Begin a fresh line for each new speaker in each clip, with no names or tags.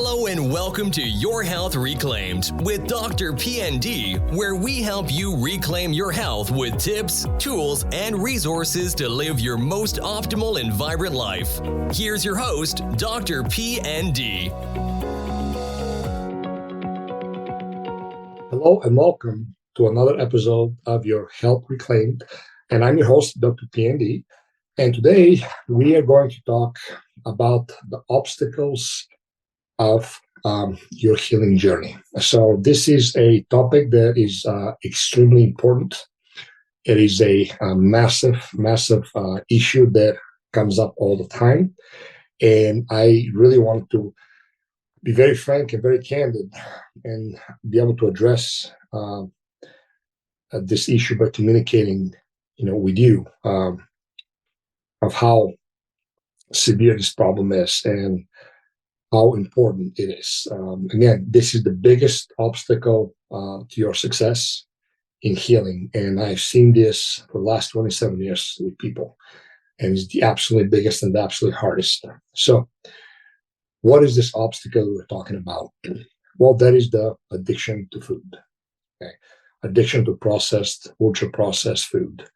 Hello and welcome to Your Health Reclaimed with DrPND, where we help you reclaim your health with tips, tools, and resources to live your most optimal and vibrant life. Here's your host, DrPND.
Hello and welcome to another episode of Your Health Reclaimed. And I'm your host, DrPND. And today we are going to talk about the obstacles of your healing journey. So this is a topic that is extremely important. It is a massive issue that comes up all the time. And I really want to be very frank and very candid and be able to address this issue by communicating, with you of how severe this problem is and how important it is. Again, this is the biggest obstacle to your success in healing. And I've seen this for the last 27 years with people. And it's the absolutely biggest and the absolutely hardest. So what is this obstacle we're talking about? Well, that is the addiction to food. Okay? Addiction to processed, ultra-processed food.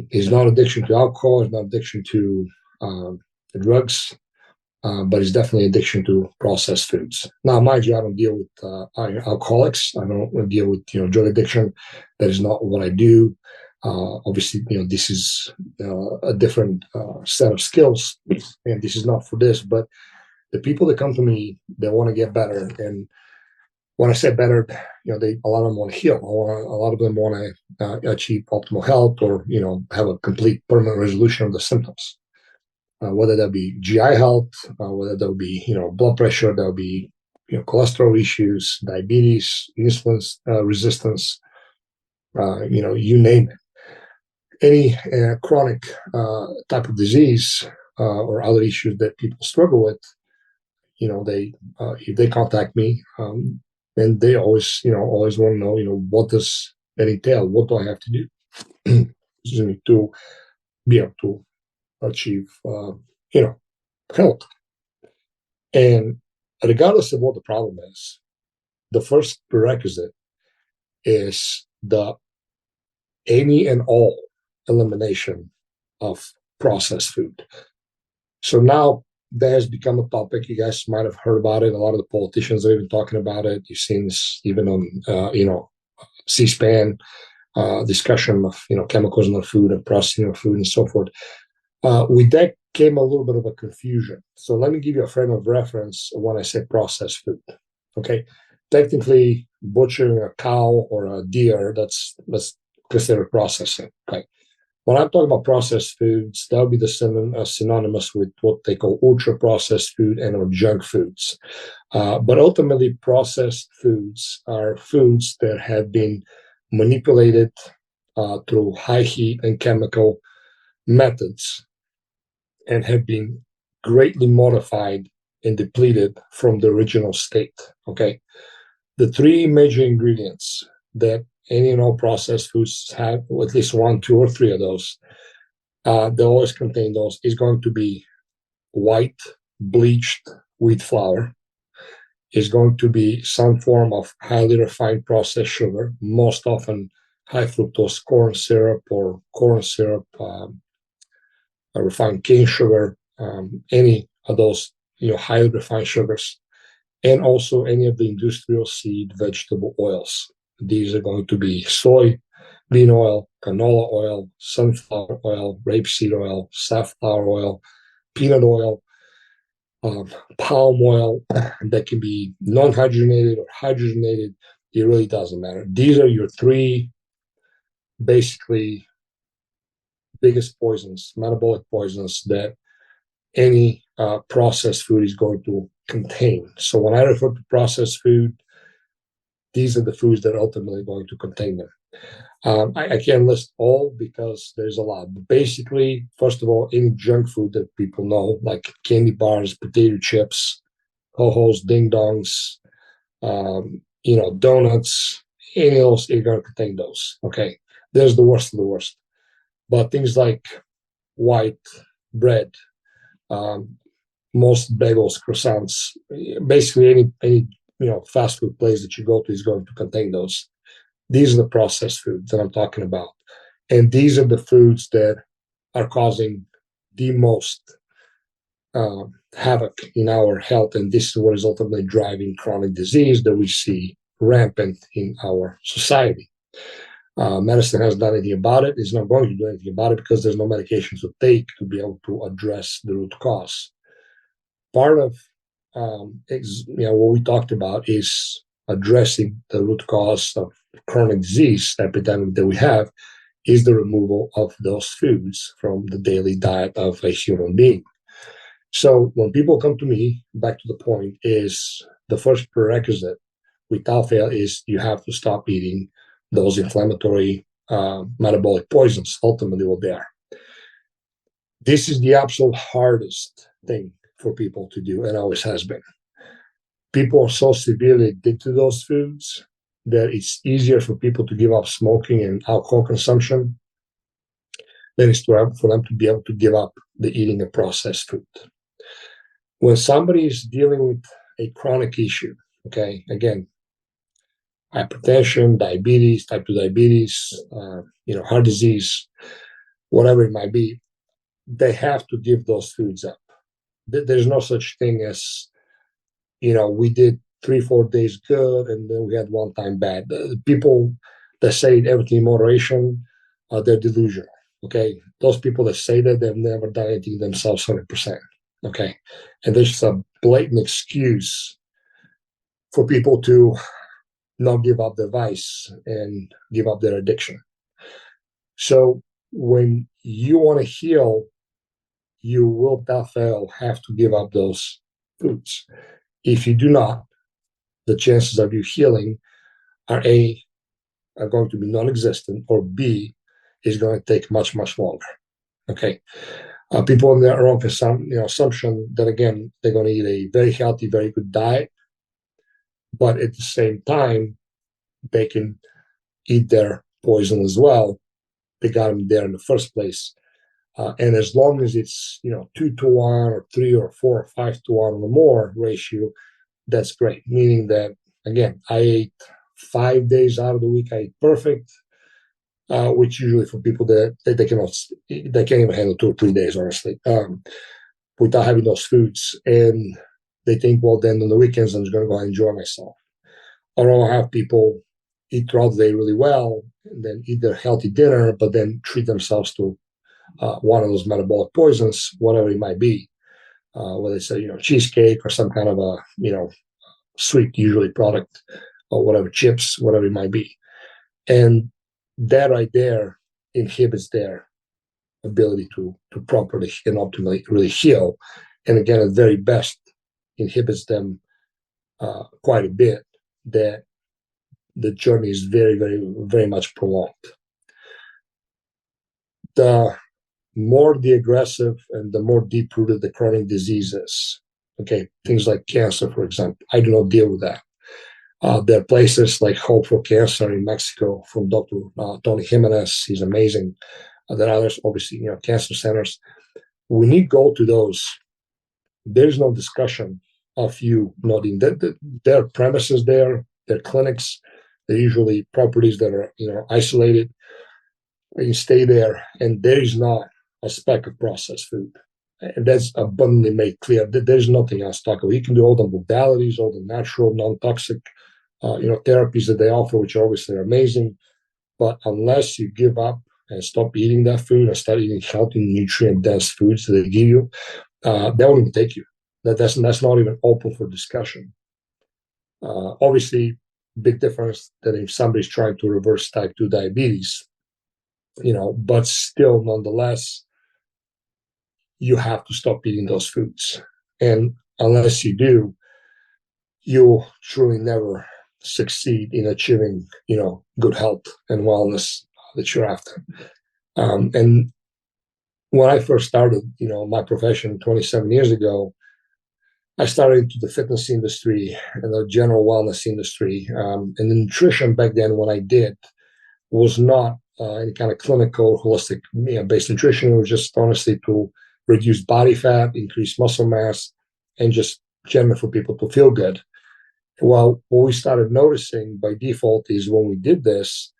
It's not addiction to alcohol, it's not addiction to drugs, but it's definitely addiction to processed foods. Now, mind you, I don't deal with alcoholics. I don't deal with drug addiction. That is not what I do. Obviously, this is a different set of skills, and this is not for this. But the people that come to me, they want to get better, and when I say better, a lot of them want to heal. A lot of them want to achieve optimal health, or have a complete permanent resolution of the symptoms. Whether that be GI health, whether that be blood pressure, that will be cholesterol issues, diabetes, insulin resistance, you name it. Any chronic type of disease or other issues that people struggle with, they if they contact me, and they always want to know what does that entail? What do I have to do to be able to achieve health? And regardless of what the problem is, the first prerequisite is the any and all elimination of processed food. So now that has become a topic. You guys might have heard about it. A lot of the politicians are even talking about it. You've seen this even on C-SPAN discussion of chemicals in the food and processing of food and so forth. With that came a little bit of a confusion. So let me give you a frame of reference when I say processed food. Okay, technically, butchering a cow or a deer, that's considered processing. Okay, when I'm talking about processed foods, that would be the synonymous with what they call ultra-processed food and or junk foods. But ultimately, processed foods are foods that have been manipulated through high heat and chemical methods, and have been greatly modified and depleted from the original state. Okay, the three major ingredients that any and all processed foods have, or at least 1, 2, or 3 of those, they always contain those, is going to be white bleached wheat flour, is going to be some form of highly refined processed sugar, most often high fructose corn syrup or corn syrup, refined cane sugar, any of those highly refined sugars, and also any of the industrial seed vegetable oils. These are going to be soy bean oil, canola oil, sunflower oil, rapeseed oil, safflower oil, peanut oil, palm oil. That can be non-hydrogenated or hydrogenated. It really doesn't matter. These are your 3 basically biggest poisons, metabolic poisons, that any processed food is going to contain. So when I refer to processed food, these are the foods that are ultimately going to contain them. I can't list all because there's a lot. But basically, first of all, any junk food that people know, like candy bars, potato chips, ho-hos, ding-dongs, donuts, any of those are going to contain those. Okay, there's the worst of the worst. But things like white bread, most bagels, croissants, basically any fast food place that you go to is going to contain those. These are the processed foods that I'm talking about. And these are the foods that are causing the most havoc in our health. And this is what is ultimately driving chronic disease that we see rampant in our society. Medicine hasn't done anything about it. It's not going to do anything about it because there's no medication to take to be able to address the root cause. Part of what we talked about is addressing the root cause of chronic disease epidemic that we have is the removal of those foods from the daily diet of a human being. So when people come to me, back to the point, is the first prerequisite without fail is you have to stop eating those inflammatory metabolic poisons, ultimately what they are. This is the absolute hardest thing for people to do, and always has been. People are so severely addicted to those foods that it's easier for people to give up smoking and alcohol consumption than it's for them to be able to give up the eating of processed food. When somebody is dealing with a chronic issue, okay, again, hypertension, diabetes, type 2 diabetes, heart disease, whatever it might be, they have to give those foods up. There's no such thing as, we did 3-4 days good and then we had one time bad. People that say everything in moderation, they're delusional. Okay, those people that say that, they've never done anything themselves 100%. Okay, and there's a blatant excuse for people to not give up their vice and give up their addiction. So when you want to heal, you will without fail have to give up those foods. If you do not, the chances of you healing are going to be non-existent, or B, is going to take much, much longer. Okay. People in their own assumption that, again, they're going to eat a very healthy, very good diet, but at the same time, they can eat their poison as well. They got them there in the first place. And as long as it's 2-1 or 3 or 4 or 5-1 or more ratio, that's great. Meaning that, again, I ate 5 days out of the week, I ate perfect, which usually for people that they can't even handle 2 or 3 days, honestly, without having those foods. And they think, well, then on the weekends I'm just going to go and enjoy myself. Or I'll have people eat throughout the day really well and then eat their healthy dinner, but then treat themselves to one of those metabolic poisons, whatever it might be, whether it's cheesecake or some kind of a sweet usually product or whatever, chips, whatever it might be. And that right there inhibits their ability to properly and optimally really heal. And again, at the very best, inhibits them quite a bit, that the journey is very, very, very much prolonged. The more the aggressive and the more deep-rooted the chronic diseases, okay, things like cancer, for example, I do not deal with that. There are places like Hope for Cancer in Mexico from Dr. Tony Jimenez. He's amazing. There are others, obviously, cancer centers. When you go to those, there's no discussion of you noting that there are premises there, there are clinics, they're usually properties that are isolated. You stay there, and there is not a speck of processed food. And that's abundantly made clear that there's nothing else to talk about. You can do all the modalities, all the natural, non-toxic, therapies that they offer, which obviously are amazing. But unless you give up and stop eating that food and start eating healthy, nutrient-dense foods that they give you, they won't even take you. That's not even open for discussion. Obviously, big difference that if somebody's trying to reverse type 2 diabetes, but still, nonetheless, you have to stop eating those foods. And unless you do, you'll truly never succeed in achieving, good health and wellness that you're after. And when I first started, my profession 27 years ago, I started into the fitness industry and the general wellness industry. And the nutrition back then, when I did, was not any kind of clinical, holistic, based nutrition. It was just honestly to reduce body fat, increase muscle mass, and just generally for people to feel good. Well, what we started noticing by default is when we did this,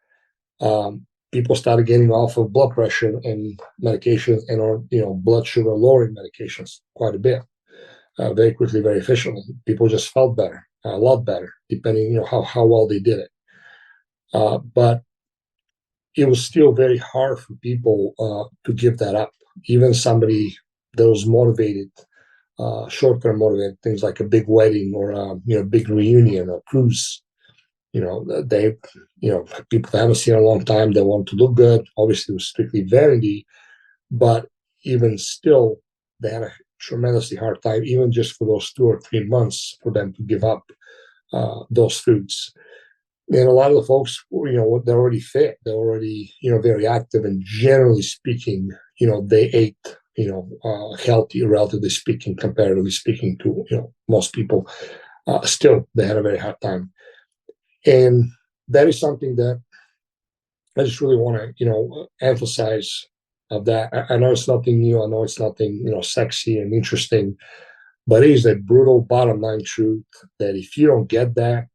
people started getting off of blood pressure and medications and or blood sugar lowering medications quite a bit, very quickly, very efficiently. People just felt better, a lot better, depending how well they did it. But it was still very hard for people to give that up. Even somebody that was motivated, short-term motivated, things like a big wedding or a big reunion or cruise. They, people that haven't seen in a long time, they want to look good. Obviously, it was strictly vanity, but even still, they had a tremendously hard time, even just for those 2 or 3 months, for them to give up those foods. And a lot of the folks, they're already fit, they're already, very active, and generally speaking, they ate, healthy, relatively speaking, comparatively speaking to, most people. Still, they had a very hard time. And that is something that I just really want to, emphasize of that. I know it's nothing new. I know it's nothing, sexy and interesting, but it is a brutal bottom line truth that if you don't get that,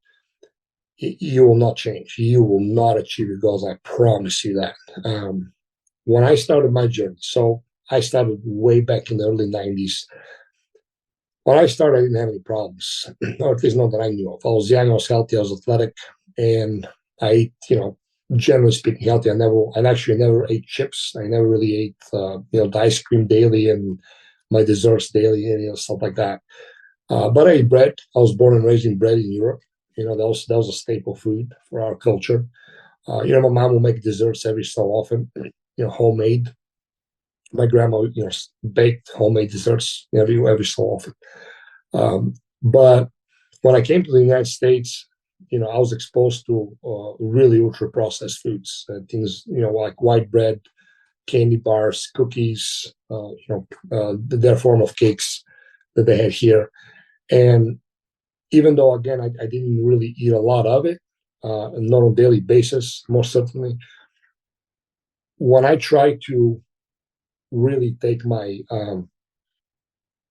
you will not change. You will not achieve your goals. I promise you that. When I started my journey, so I started way back in the early 90s. When I started, I didn't have any problems, or at least not that I knew of. I was young, I was healthy, I was athletic, and I ate, generally speaking, healthy. I actually never ate chips. I never really ate, the ice cream daily and my desserts daily and stuff like that. But I ate bread. I was born and raised in bread in Europe. That was a staple food for our culture. My mom will make desserts every so often, homemade. My grandma, baked homemade desserts every so often. But when I came to the United States, I was exposed to really ultra processed foods, things, like white bread, candy bars, cookies, their form of cakes that they had here. And even though, again, I didn't really eat a lot of it, not on a daily basis, most certainly, when I tried to really take my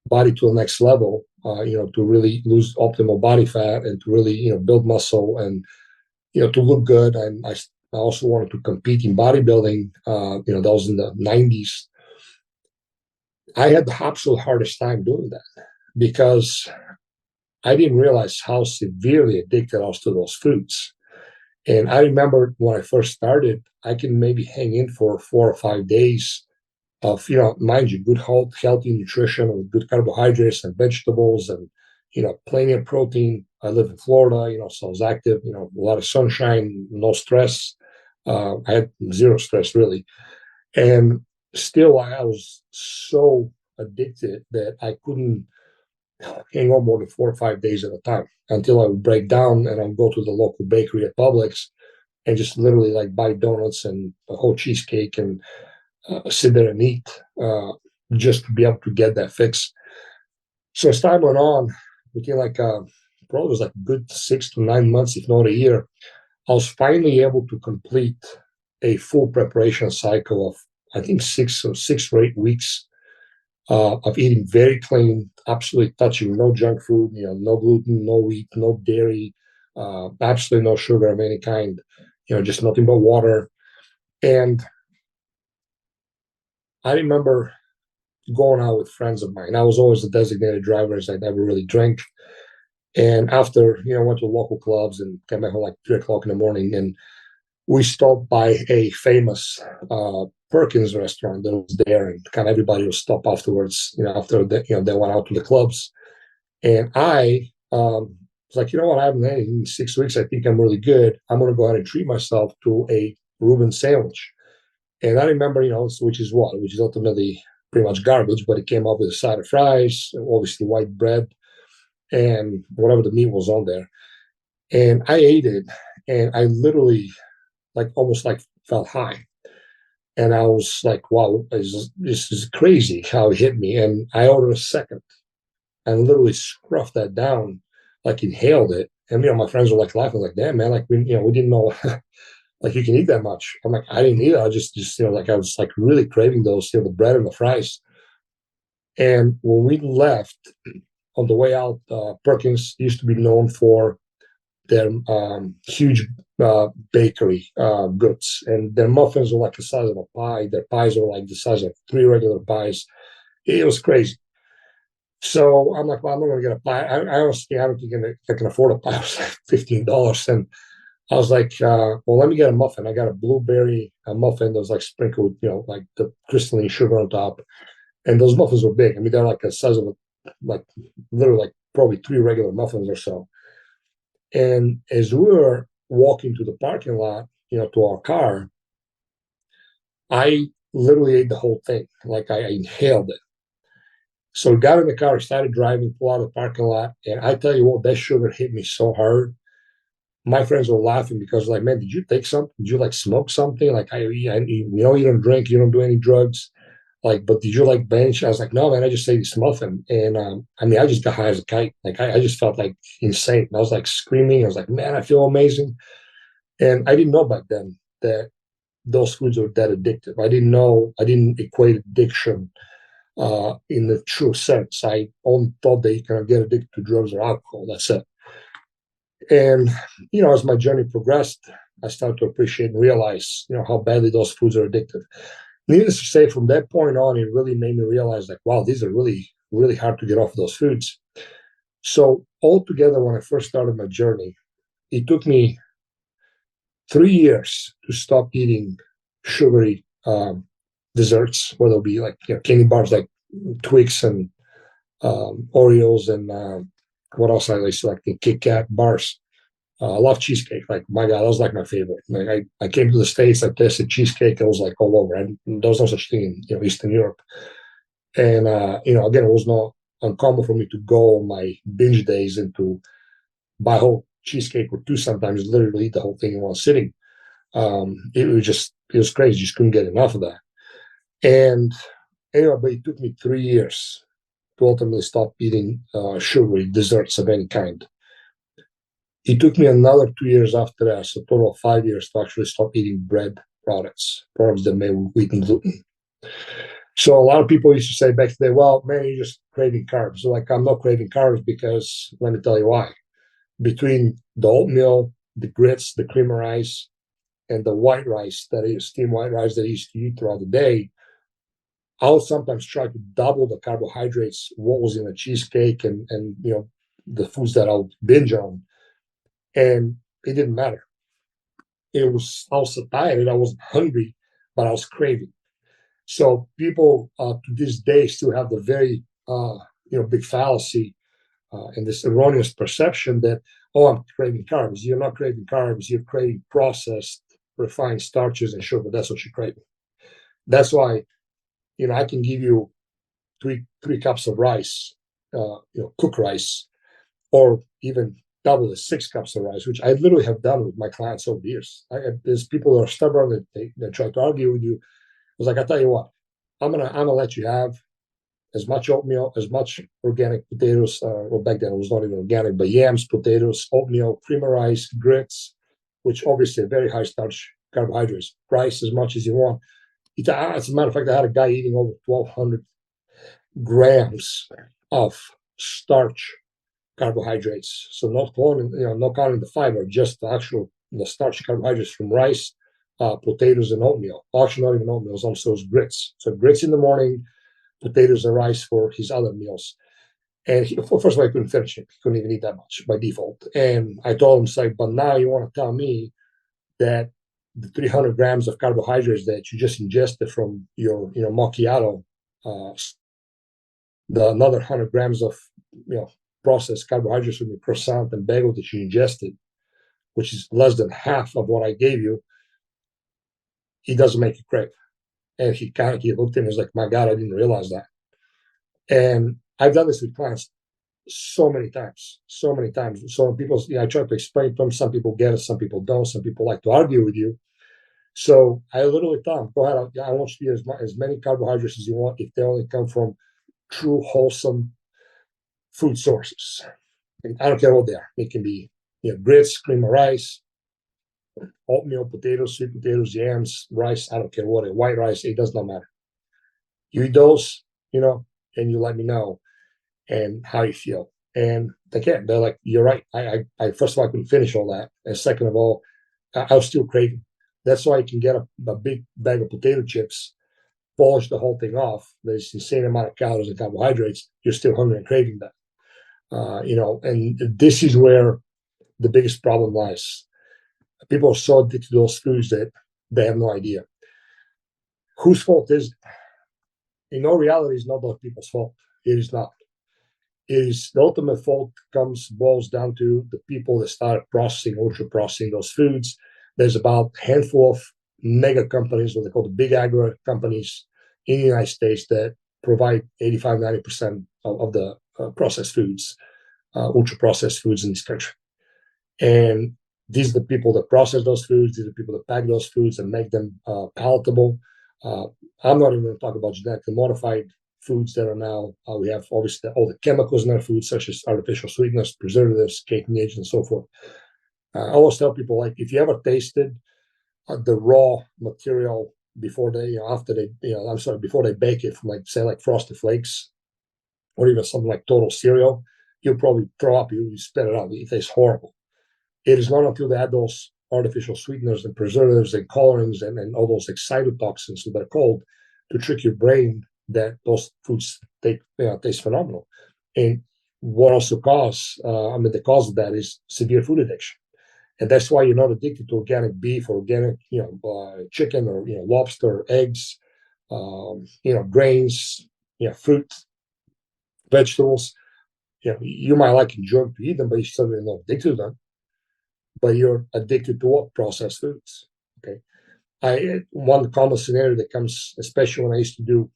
body to the next level, to really lose optimal body fat and to really, build muscle and, to look good. And I also wanted to compete in bodybuilding, that was in the 90s. I had the absolute hardest time doing that because I didn't realize how severely addicted I was to those foods. And I remember when I first started, I can maybe hang in for 4 or 5 days of, mind you, good healthy nutrition with good carbohydrates and vegetables and, plenty of protein. I live in Florida, so I was active, a lot of sunshine, no stress. I had zero stress really. And still I was so addicted that I couldn't hang on more than 4 or 5 days at a time until I would break down and I would go to the local bakery at Publix and just literally like buy donuts and a whole cheesecake and sit there and eat just to be able to get that fix. So as time went on, within probably was like a good 6 to 9 months, if not a year, I was finally able to complete a full preparation cycle of I think 6 or 8 weeks of eating very clean, absolutely touching no junk food, no gluten, no wheat, no dairy, absolutely no sugar of any kind, just nothing but water. And I remember going out with friends of mine. I was always the designated driver as I never really drank. And after, went to local clubs and came back home like 3 o'clock in the morning. And we stopped by a famous Perkins restaurant that was there, and kind of everybody would stop afterwards, after they went out to the clubs. And I was like, you know what, I haven't had it in 6 weeks. I think I'm really good. I'm going to go ahead and treat myself to a Reuben sandwich. And I remember, which is ultimately pretty much garbage, but it came up with a side of fries, obviously white bread, and whatever the meat was on there. And I ate it, and I literally almost felt high. And I was like, wow, this is crazy how it hit me. And I ordered a second and literally scruffed that down, inhaled it. And, my friends were laughing, damn, man, we didn't know you can eat that much. I'm like, I didn't eat it. I just I was really craving those, the bread and the fries. And when we left, on the way out, Perkins used to be known for their huge bakery goods, and their muffins were like the size of a pie. Their pies were like the size of 3 regular pies. It was crazy. So I'm like, well, I'm not going to get a pie. I honestly, I don't think I can afford a pie. It was like $15, and I was like, well, let me get a muffin. I got a blueberry muffin that was like sprinkled, like the crystalline sugar on top, and those muffins were big. I mean, they're like the size of like literally like probably 3 regular muffins or so. And as we were walking to the parking lot, to our car, I literally ate the whole thing. Like I inhaled it. So we got in the car, started driving, pulled out of the parking lot, and I tell you what, that sugar hit me so hard. My friends were laughing because, like, man, did you take something? Did you like smoke something? Like, you don't drink, you don't do any drugs. Like, but did you like bench? I was like, no, man, I just ate this muffin. And I mean, I just got high as a kite. Like, I just felt like insane. I was like screaming. I was like, man, I feel amazing. And I didn't know back then that those foods were that addictive. I didn't equate addiction in the true sense. I only thought that you can get addicted to drugs or alcohol. That's it. And, as my journey progressed, I started to appreciate and realize, how badly those foods are addictive. Needless to say, from that point on, it really made me realize, like, wow, these are really, really hard to get off those foods. So altogether, when I first started my journey, it took me 3 years to stop eating sugary desserts, whether it be like candy bars like Twix and Oreos and what else I used to like the Kit Kat bars. I love cheesecake. Like, my God, that was like my favorite. Like, I came to the States, I tasted cheesecake. It was like all over. And there was no such thing in Eastern Europe. And again, it was not uncommon for me to go on my binge days and to buy a whole cheesecake or two, sometimes literally eat the whole thing in one sitting. It was crazy. Just couldn't get enough of that. And anyway, but it took me 3 years to ultimately stop eating sugary desserts of any kind. It took me another 2 years after that, so a total of 5 years, to actually stop eating bread products that made with wheat and gluten. So a lot of people used to say back then, well, man, you're just craving carbs. So, like, I'm not craving carbs because let me tell you why. Between the oatmeal, the grits, the cream of rice, and the white rice, that is steamed white rice that I used to eat throughout the day, I'll sometimes try to double the carbohydrates, what was in a cheesecake and the foods that I'll binge on. And it didn't matter. I was satiated. I wasn't hungry, but I was craving. So people to this day still have the very big fallacy and this erroneous perception that, oh, I'm craving carbs. You're not craving carbs. You're craving processed, refined starches and sugar. That's what you're craving. That's why I can give you three cups of rice, cooked rice, or even double the 6 cups of rice, which I literally have done with my clients over the years. There's people that are stubborn that they try to argue with you. I was like, I tell you what, I'm gonna let you have as much oatmeal, as much organic potatoes. Well, back then it was not even organic, but yams, potatoes, oatmeal, cream of rice, grits, which obviously are very high starch carbohydrates. Rice as much as you want. As a matter of fact, I had a guy eating over 1,200 grams of starch carbohydrates. So not counting the fiber, just the starchy carbohydrates from rice, potatoes, and oatmeal. Actually, not even oatmeal, also grits. So grits in the morning, potatoes and rice for his other meals. And first of all, I couldn't finish it. He couldn't even eat that much by default. And I told him, it's like, but now you want to tell me that the 300 grams of carbohydrates that you just ingested from your macchiato, the another 100 grams of processed carbohydrates from your croissant and bagel that you ingested, which is less than half of what I gave you, he doesn't make you crave. And he looked at me and was like, my God, I didn't realize that. And I've done this with clients so many times. So people, I try to explain to them. Some people get it, some people don't. Some people like to argue with you. So I literally tell them, go ahead, I want you to eat as many carbohydrates as you want if they only come from true, wholesome food sources. And I don't care what they are. It can be grits, cream of rice, oatmeal, potatoes, sweet potatoes, yams, rice. I don't care what, white rice. It does not matter. You eat those, and you let me know. and how you feel. And again, they're like, you're right. I first of all, I couldn't finish all that. And second of all, I was still craving. That's why you can get a big bag of potato chips, polish the whole thing off. There's insane amount of calories and carbohydrates. You're still hungry and craving that. And this is where the biggest problem lies. People are so addicted to those foods that they have no idea. Whose fault is it? In all reality, it's not those people's fault. It is not. It is the ultimate fault boils down to the people that started processing, ultra processing those foods. There's about a handful of mega companies, what they call the big agro companies in the United States, that provide 85-90% of the processed foods, ultra processed foods in this country. And these are the people that process those foods. These are the people that pack those foods and make them palatable. I'm not even going to talk about genetically modified foods that are now, we have obviously all the chemicals in our food, such as artificial sweeteners, preservatives, caking agents, and so forth. I always tell people, like, if you ever tasted the raw material before they, before they bake it, from like Frosted Flakes, or even something like Total Cereal, you'll probably throw up. You spit it out. It tastes horrible. It is not until they add those artificial sweeteners and preservatives and colorings and all those excitotoxins that they're called to trick your brain that those foods taste phenomenal. And what also the cause of that is severe food addiction. And that's why you're not addicted to organic beef or organic, chicken or, lobster, eggs, grains, fruit, vegetables. You might like enjoying to eat them, but you're certainly not addicted to them. But you're addicted to what? Processed foods. Okay. One common scenario that comes, especially when I used to do,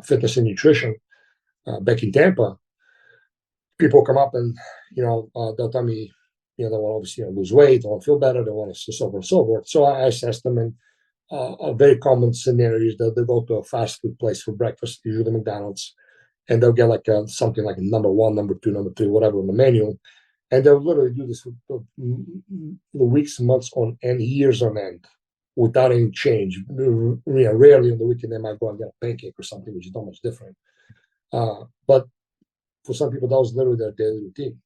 fitness and nutrition back in Tampa, people come up and, they'll tell me, they want to obviously lose weight, they want to feel better, they want to so forth and so forth. So I assess them, and a very common scenario is that they go to a fast food place for breakfast, usually McDonald's, and they'll get something like number one, number two, number three, whatever on the menu. And they'll literally do this for weeks, months on end, years on end, without any change. Rarely on the weekend they might go and get a pancake or something, which is not much different. But for some people, that was literally their daily routine.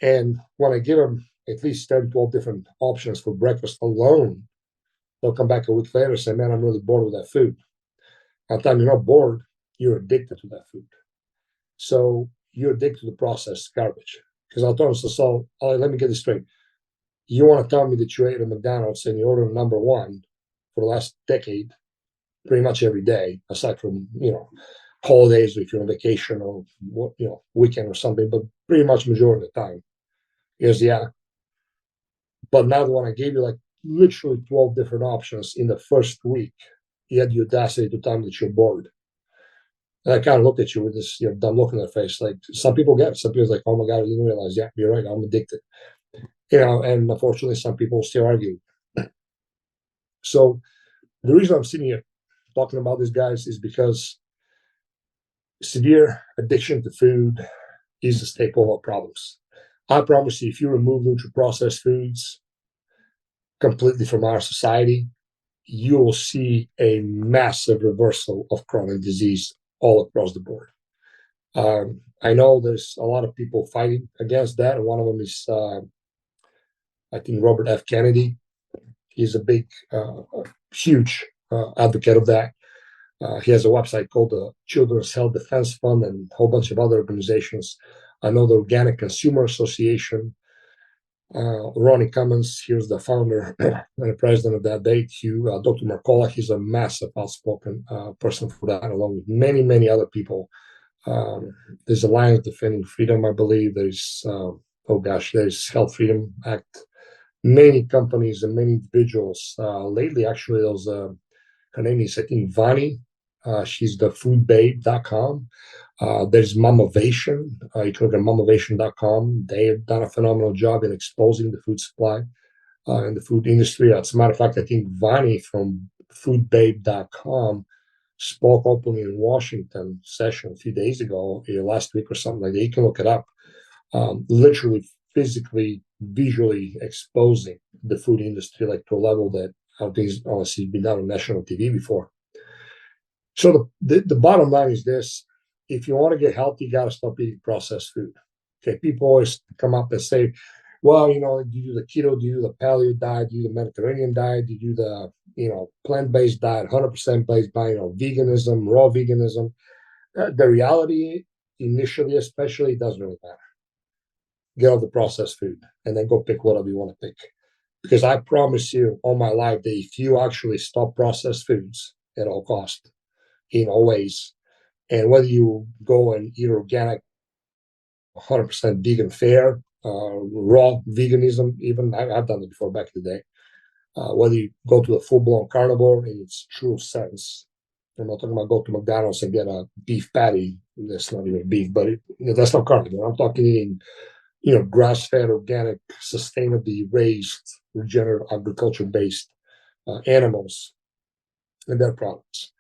And when I give them at least 10, 12 different options for breakfast alone, they'll come back a week later and say, man, I'm really bored with that food. By the time you're not bored, you're addicted to that food. So you're addicted to the processed garbage. Because I'll tell them, so let me get this straight. You want to tell me that you ate at McDonald's and you ordered number one for the last decade, pretty much every day, aside from, holidays, if you're on vacation or, weekend or something, but pretty much majority of the time. Yes, yeah. But now the one I gave you, literally 12 different options in the first week, you had the audacity to tell me that you're bored. And I kind of looked at you with this dumb look in their face. Like, some people get it. Some people's like, oh my God, I didn't realize. Yeah, you're right. I'm addicted. And unfortunately, some people still argue. So the reason I'm sitting here talking about this, guys, is because severe addiction to food is a staple of our problems. I promise you, if you remove ultra-processed foods completely from our society, you will see a massive reversal of chronic disease all across the board. I know there's a lot of people fighting against that. And one of them is, I think, Robert F. Kennedy. He's a big, huge advocate of that. He has a website called the Children's Health Defense Fund and a whole bunch of other organizations. I know the Organic Consumer Association. Ronnie Cummins, here's the founder and the president of that. Dr. Mercola, he's a massive outspoken person for that, along with many, many other people. There's Alliance Defending Freedom, I believe. There's there's Health Freedom Act. Many companies and many individuals. Lately, actually, there was her name is, I think, Vani. She's the foodbabe.com. There's Mamavation. You can look at mamavation.com. They have done a phenomenal job in exposing the food supply in the food industry. As a matter of fact, I think Vani from foodbabe.com spoke openly in Washington session a few days ago, last week or something like that. You can look it up. Literally, physically, visually exposing the food industry to a level that I don't think honestly been done on national TV before. So the bottom line is this: if you want to get healthy, you got to stop eating processed food. Okay, people always come up and say, well, do you do the keto, do you do the paleo diet, do you do the Mediterranean diet, do you do the, plant-based diet, 100% based by, veganism, raw veganism. The reality, initially especially, it doesn't really matter. Get off the processed food and then go pick whatever you want to pick. Because I promise you all my life that if you actually stop processed foods at all cost, in all ways, and whether you go and eat organic, 100% vegan fare, raw veganism, even I've done it before back in the day, whether you go to a full-blown carnivore in its true sense. I'm not talking about go to McDonald's and get a beef patty. That's not even beef, but that's not carnivore. I'm talking eating, grass-fed, organic, sustainably raised, regenerative agriculture-based animals and their products.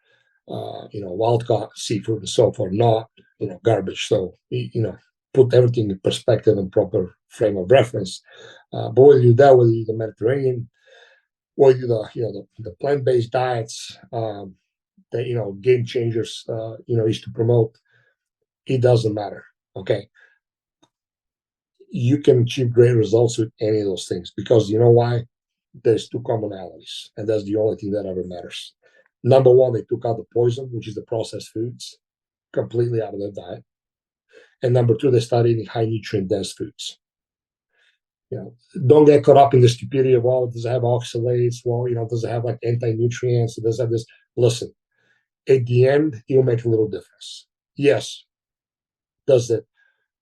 Wild caught seafood and so forth, not, garbage. So, put everything in perspective and proper frame of reference. But whether you do that, whether you do the Mediterranean, or you do the plant-based diets that, Game Changers, used to promote, it doesn't matter. Okay. You can achieve great results with any of those things because you know why? There's two commonalities, and that's the only thing that ever matters. Number one, they took out the poison, which is the processed foods, completely out of their diet. And number two, they started eating high nutrient dense foods. Don't get caught up in the stupidity of, well, does it have oxalates? Well, does it have like anti-nutrients? Does it have this? Listen, at the end, it'll make a little difference. Yes.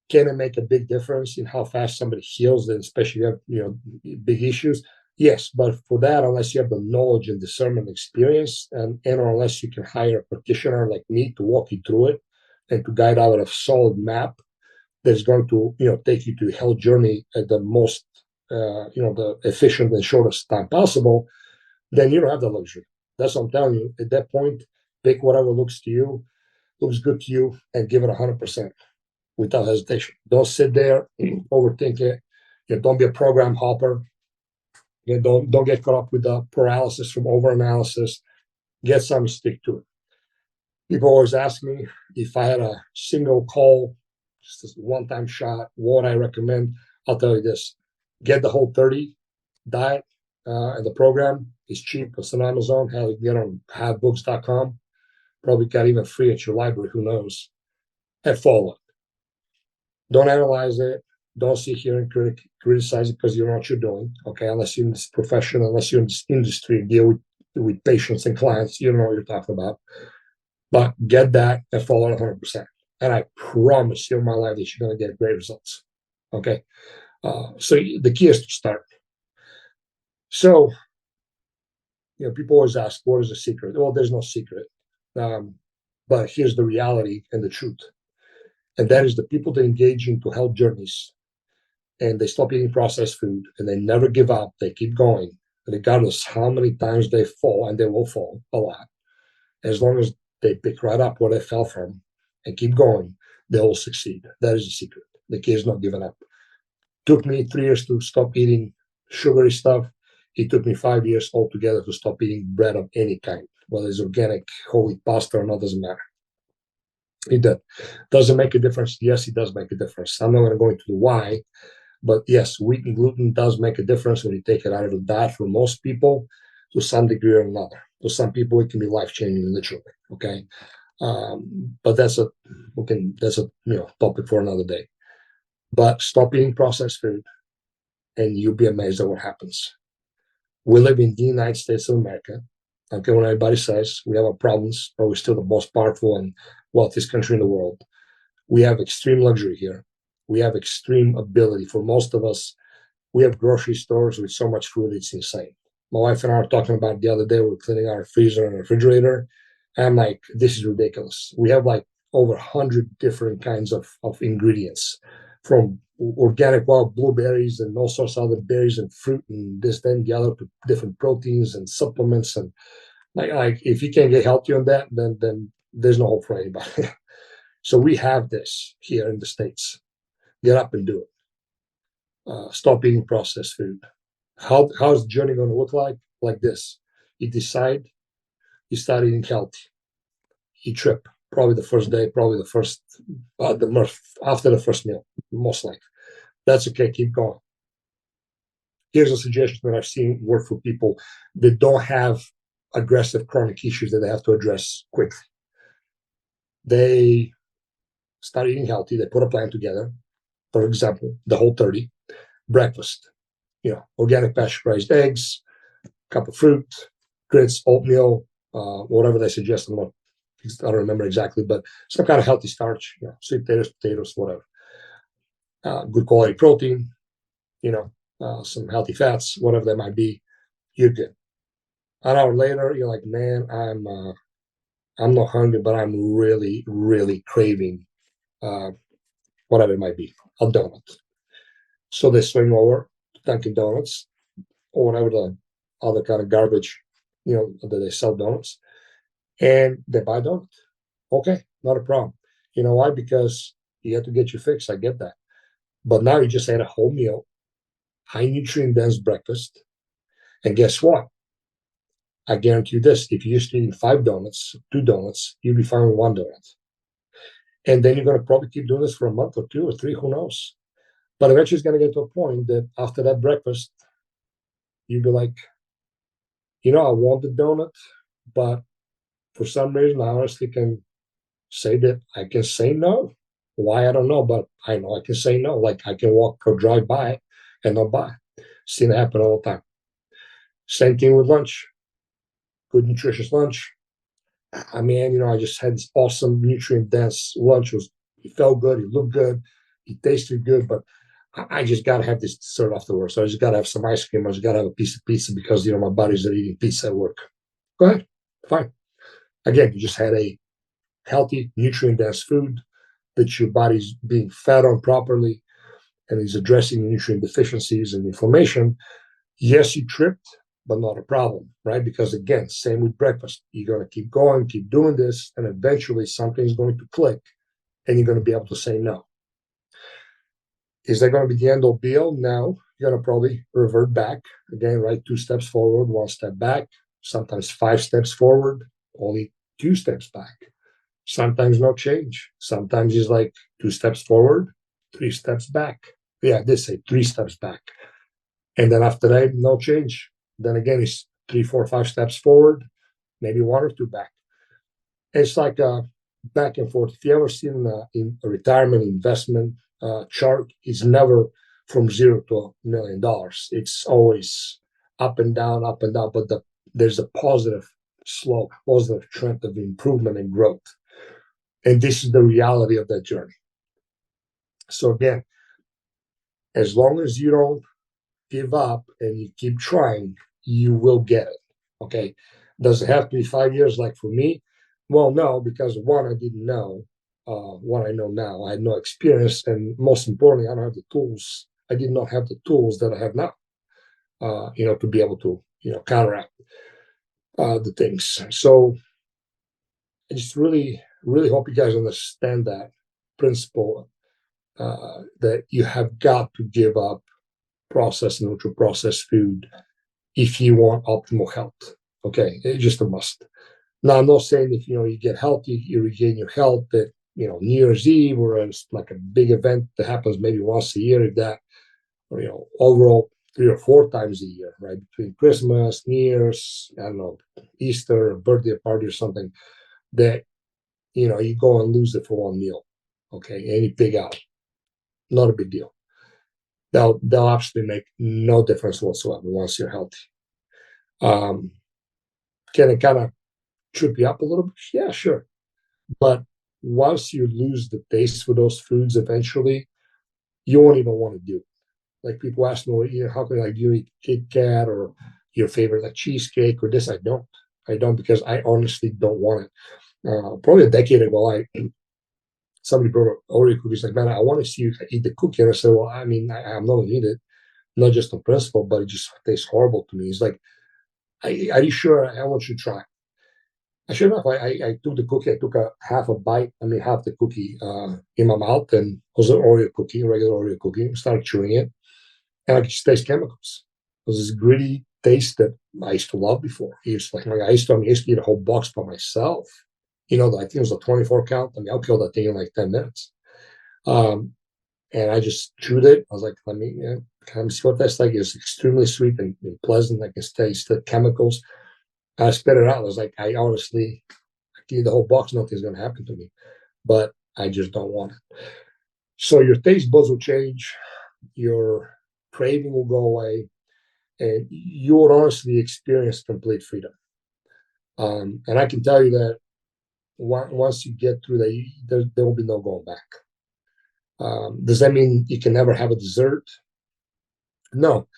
Can it make a big difference in how fast somebody heals, and especially if you have, big issues? Yes, but for that, unless you have the knowledge and discernment experience, and or unless you can hire a practitioner like me to walk you through it and to guide out a solid map that's going to, take you to a health journey at the most, the efficient and shortest time possible, then you don't have the luxury. That's what I'm telling you. At that point, pick whatever looks good to you, and give it 100% without hesitation. Don't sit there, overthink it. Don't be a program hopper. Don't get caught up with the paralysis from overanalysis. Get some, stick to it. People always ask me if I had a single call, just a one-time shot, what I recommend. I'll tell you this: get the Whole30 diet, and the program is cheap. It's on Amazon. Hell, you can get on havebooks.com. Probably got even free at your library. Who knows? And follow it. Don't analyze it. Don't sit here and criticize it because you know what you're doing. Okay, unless you're in this profession, unless you're in this industry, deal with patients and clients, you don't know what you're talking about. But get that and follow it 100%. And I promise you in my life that you're going to get great results. Okay, so the key is to start. So, people always ask, what is the secret? Well, there's no secret. But here's the reality and the truth. And that is the people that engage into health journeys and they stop eating processed food and they never give up. They keep going, regardless how many times they fall, and they will fall a lot. As long as they pick right up where they fell from and keep going, they will succeed. That is the secret. The key is not giving up. Took me 3 years to stop eating sugary stuff. It took me 5 years altogether to stop eating bread of any kind, whether it's organic, whole wheat pasta or not, doesn't matter. It does it make a difference? Yes, it does make a difference. I'm not going to go into the why, but yes, wheat and gluten does make a difference when you take it out of the diet for most people to some degree or another. For some people, it can be life-changing, literally. Okay, but that's a topic for another day. But stop eating processed food, and you'll be amazed at what happens. We live in the United States of America. Okay, when everybody says we have our problems, but we're still the most powerful and wealthiest country in the world. We have extreme luxury here. We have extreme ability. For most of us, we have grocery stores with so much food, it's insane. My wife and I were talking about it the other day. We were cleaning our freezer and refrigerator. And I'm like, this is ridiculous. We have like over 100 different kinds of ingredients, from organic wild blueberries and all sorts of other berries and fruit and this, then the other, to different proteins and supplements. And like if you can't get healthy on that, then there's no hope for anybody. So we have this here in the States. Get up and do it. Stop eating processed food. How's the journey going to look like? Like this. You decide, you start eating healthy. You trip. probably the first day, probably the month after the first meal, most likely. That's okay. Keep going. Here's a suggestion that I've seen work for people that don't have aggressive chronic issues that they have to address quickly. They start eating healthy. They put a plan together. For example, the Whole30 breakfast. Organic pasture-raised eggs, cup of fruit, grits, oatmeal, whatever they suggest. I don't remember exactly, but some kind of healthy starch. Sweet potatoes, whatever. Good quality protein. Some healthy fats, whatever they might be. You're good. An hour later, you're like, man, I'm not hungry, but I'm really, really craving whatever it might be, a donut. So they swing over to Dunkin' Donuts or whatever the other kind of garbage, that they sell donuts, and they buy a donut. Okay, not a problem. You know why? Because you have to get your fix. I get that. But now you just had a whole meal, high nutrient dense breakfast. And guess what? I guarantee you this, if you're used to eating 2 donuts, you'll be fine with 1 donut. And then you're going to probably keep doing this for a month or 2 or 3, who knows? But eventually it's going to get to a point that after that breakfast, you'll be like, I want the donut, but for some reason, I honestly can say that I can say no. Why, I don't know, but I know I can say no. Like I can walk or drive by and not buy. Seen it happen all the time. Same thing with lunch. Good nutritious lunch. I mean, I just had this awesome nutrient dense lunch. It felt good, it looked good, it tasted good, but I just gotta have this dessert afterwards. So I just gotta have some ice cream. I just gotta have a piece of pizza because my buddies are eating pizza at work. Go ahead, fine. Again, you just had a healthy, nutrient dense food that your body's being fed on properly and is addressing the nutrient deficiencies and inflammation. Yes, you tripped, but not a problem, right? Because again, same with breakfast. You're going to keep going, keep doing this, and eventually something's going to click and you're going to be able to say no. Is that going to be the end all be all? No. You're going to probably revert back again, right? 2 steps forward, 1 step back, sometimes 5 steps forward, only 2 steps back. Sometimes no change. Sometimes it's like 2 steps forward, 3 steps back. Yeah, they say 3 steps back. And then after that, no change. Then again, it's 3, 4, 5 steps forward, maybe 1 or 2 back. It's like a back and forth. If you ever seen a retirement investment chart, it's never from 0 to $1 million. It's always up and down, but there's a positive slope, positive trend of improvement and growth. And this is the reality of that journey. So again, as long as you don't give up and you keep trying, you will get it. Okay. Does it have to be 5 years like for me? Well, no, because 1, I didn't know what I know now. I had no experience. And most importantly, I don't have the tools. I did not have the tools that I have now, to be able to, counteract the things. So I just really, really hope you guys understand that principle that you have got to give up processed and ultra processed food if you want optimal health. Okay, it's just a must. Now, I'm not saying if you get healthy, you regain your health at New Year's Eve, or it's like a big event that happens maybe once a year, if that, or overall 3 or 4 times a year, right? Between Christmas, New Year's, I don't know, Easter, a birthday party or something, that you go and lose it for 1 meal. Okay, and you pig out. Not a big deal. They'll absolutely make no difference whatsoever once you're healthy. Can it kind of trip you up a little bit? Yeah, sure. But once you lose the taste for those foods, eventually, you won't even want to do it. Like people ask me, how can do you eat Kit Kat or your favorite like cheesecake or this? I don't because I honestly don't want it. Probably a decade ago, somebody brought Oreo cookies. Like, man, I want to see you eat the cookie. And I said, well, I mean, I'm not going to eat it, not just on principle, but it just tastes horrible to me. It's like, are you sure? I want you to try. I sure enough, I took the cookie. I took half the cookie in my mouth, and it was an Oreo cookie, a regular Oreo cookie. I started chewing it, and I could just taste chemicals. It was this gritty taste that I used to love before. I used to eat a whole box by myself. I think it was a 24 count. I mean, I'll kill that thing in like 10 minutes. And I just chewed it. I was like, let me kind of see what that's like. It's extremely sweet and pleasant. I can taste the chemicals. I spit it out. I was like, I honestly, I can eat the whole box. Nothing's going to happen to me, but I just don't want it. So your taste buds will change. Your craving will go away, and you will honestly experience complete freedom. And I can tell you that once you get through that, there will be no going back. Does that mean you can never have a dessert? No.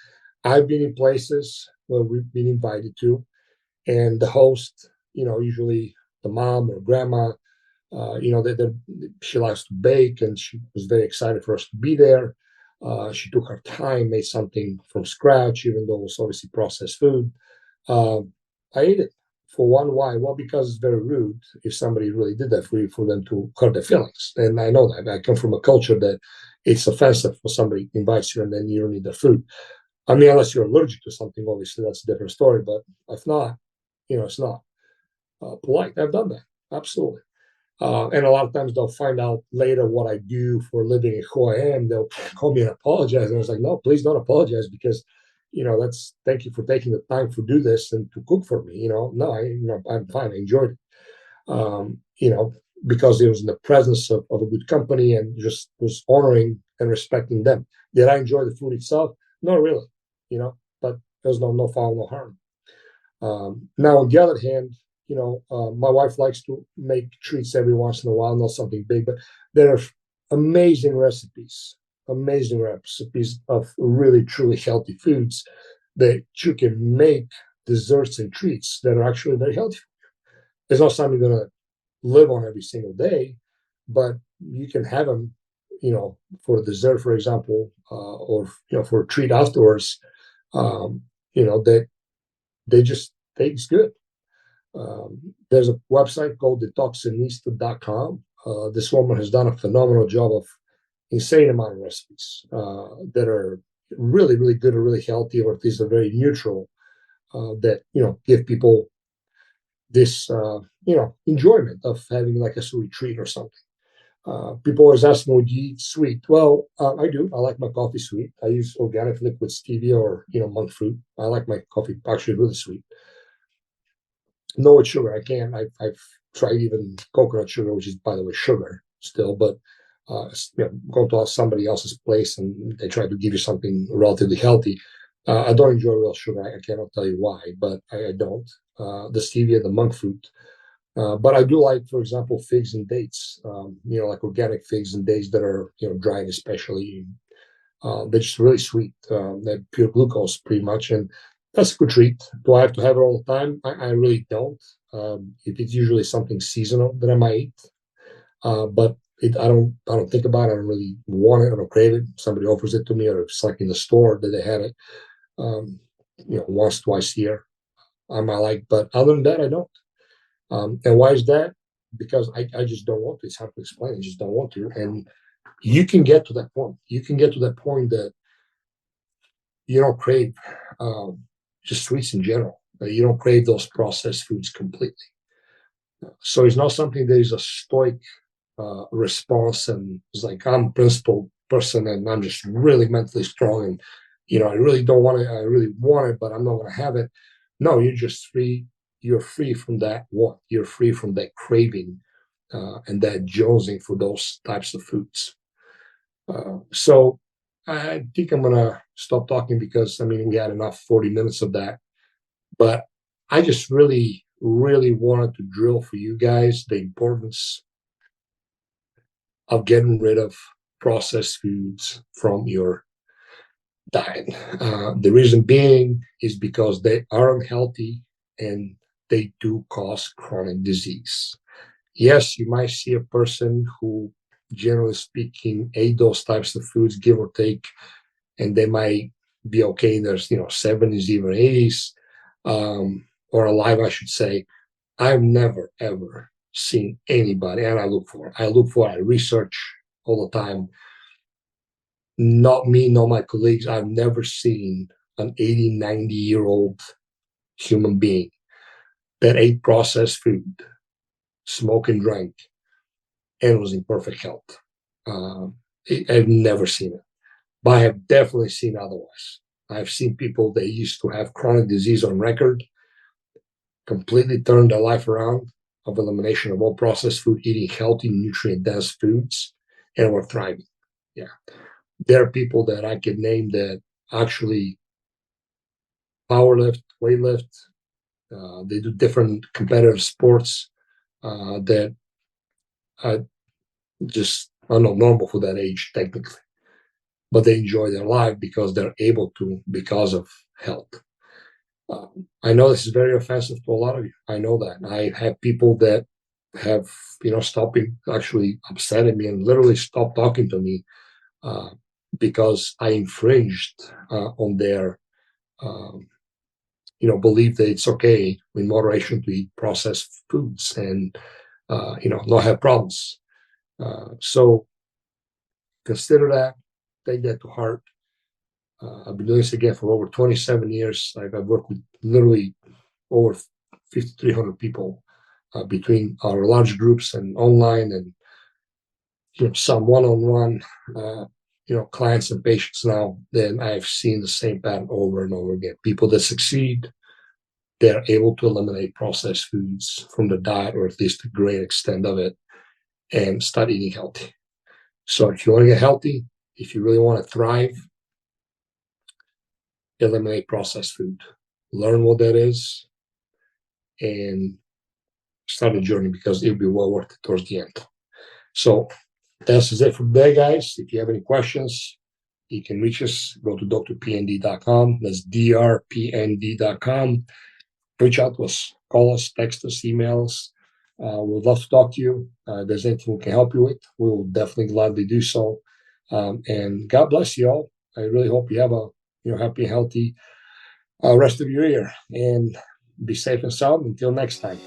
I've been in places where we've been invited to, and the host, usually the mom or grandma, she likes to bake, and she was very excited for us to be there. She took her time, made something from scratch, even though it was obviously processed food. I ate it. For one, why? Well, because it's very rude if somebody really did that for you, for them to hurt their feelings. And I know that. I come from a culture that it's offensive for somebody invites you and then you don't eat their food. I mean, unless you're allergic to something, obviously that's a different story. But if not, it's not polite. I've done that. Absolutely. And a lot of times they'll find out later what I do for a living and who I am. They'll call me and apologize. And I was like, no, please don't apologize, because, thank you for taking the time to do this and to cook for me. No, I'm fine. I enjoyed it. Because it was in the presence of a good company and just was honoring and respecting them. Did I enjoy the food itself? Not really, but there's no foul, no harm. Now, on the other hand, my wife likes to make treats every once in a while, not something big, but there are amazing recipes of really, truly healthy foods that you can make desserts and treats that are actually very healthy. It's not something you're going to live on every single day, but you can have them, for a dessert, for example, or, for a treat afterwards, that they just taste good. There's a website called detoxinista.com. This woman has done a phenomenal job of insane amount of recipes that are really, really good or really healthy, or at least are very neutral, that, give people this, enjoyment of having like a sweet treat or something. People always ask me, would you eat sweet? Well, I do. I like my coffee sweet. I use organic liquid stevia or, monk fruit. I like my coffee actually really sweet. No, with sugar, I can't. I've tried even coconut sugar, which is, by the way, sugar still, but going to somebody else's place and they try to give you something relatively healthy. I don't enjoy real sugar. I cannot tell you why, but I don't. The stevia, the monk fruit. But I do like, for example, figs and dates, like organic figs and dates that are, dried especially. They're just really sweet. They're pure glucose pretty much. And that's a good treat. Do I have to have it all the time? I really don't. If it's usually something seasonal that I might eat, but I don't think about it. I don't really want it. I don't crave it. Somebody offers it to me, or it's like in the store that they had it, once, twice a year. I might like, but other than that, I don't. And why is that? Because I just don't want to. It's hard to explain. I just don't want to. And you can get to that point. You can get to that point that you don't crave just sweets in general. You don't crave those processed foods completely. So it's not something that is a stoic response, and it's like I'm a principled person and I'm just really mentally strong, and I really don't want it. I really want it, but I'm not going to have it. No, you're just free. You're free from that want. You're free from that craving and that jonesing for those types of foods. So I think I'm going to stop talking, because, we had enough 40 minutes of that. But I just really, really wanted to drill for you guys the importance of getting rid of processed foods from your diet. The reason being is because they are unhealthy and they do cause chronic disease. Yes, you might see a person who, generally speaking, ate those types of foods, give or take, and they might be okay in their 70s, even 80s, or alive, I should say. I've never, ever seen anybody, and I I research all the time. Not me, not my colleagues. I've never seen an 80, 90-year-old human being that ate processed food smoked and drank, and was in perfect health. I've never seen it, but I have definitely seen otherwise. I've seen people that used to have chronic disease on record completely turn their life around of elimination of all processed food, eating healthy, nutrient-dense foods, and were thriving. Yeah. There are people that I could name that actually powerlift, weightlift, they do different competitive sports that are just, I don't know, normal for that age, technically. But they enjoy their life because they're able to, because of health. I know this is very offensive to a lot of you. I know that. I have people that have, stopping, actually upset at me and literally stopped talking to me because I infringed on their, belief that it's okay in moderation to eat processed foods and, not have problems. So consider that, take that to heart. I've been doing this again for over 27 years. I've worked with literally over 5,300 people between our large groups and online, and some one-on-one, clients and patients now. Then I've seen the same pattern over and over again. People that succeed, they're able to eliminate processed foods from the diet, or at least a great extent of it, and start eating healthy. So if you want to get healthy, if you really want to thrive, eliminate processed food. Learn what that is and start the journey, because it'll be well worth it towards the end. So that's it for today, guys. If you have any questions, you can reach us. Go to DrPND.com. That's DrPND.com. Reach out to us. Call us, text us, email us. We'd love to talk to you. If there's anything we can help you with, we will definitely gladly do so. And God bless you all. I really hope you have a happy and healthy rest of your year, and be safe and sound until next time.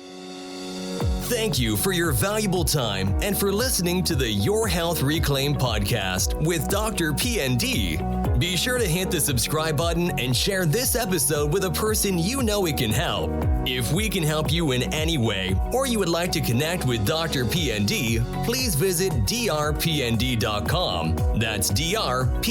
Thank you for your valuable time and for listening to the Your Health Reclaimed podcast with Dr. PND. Be sure to hit the subscribe button and share this episode with a person you know it can help. If we can help you in any way, or you would like to connect with Dr. PND, please visit drpnd.com. That's drpnd.com.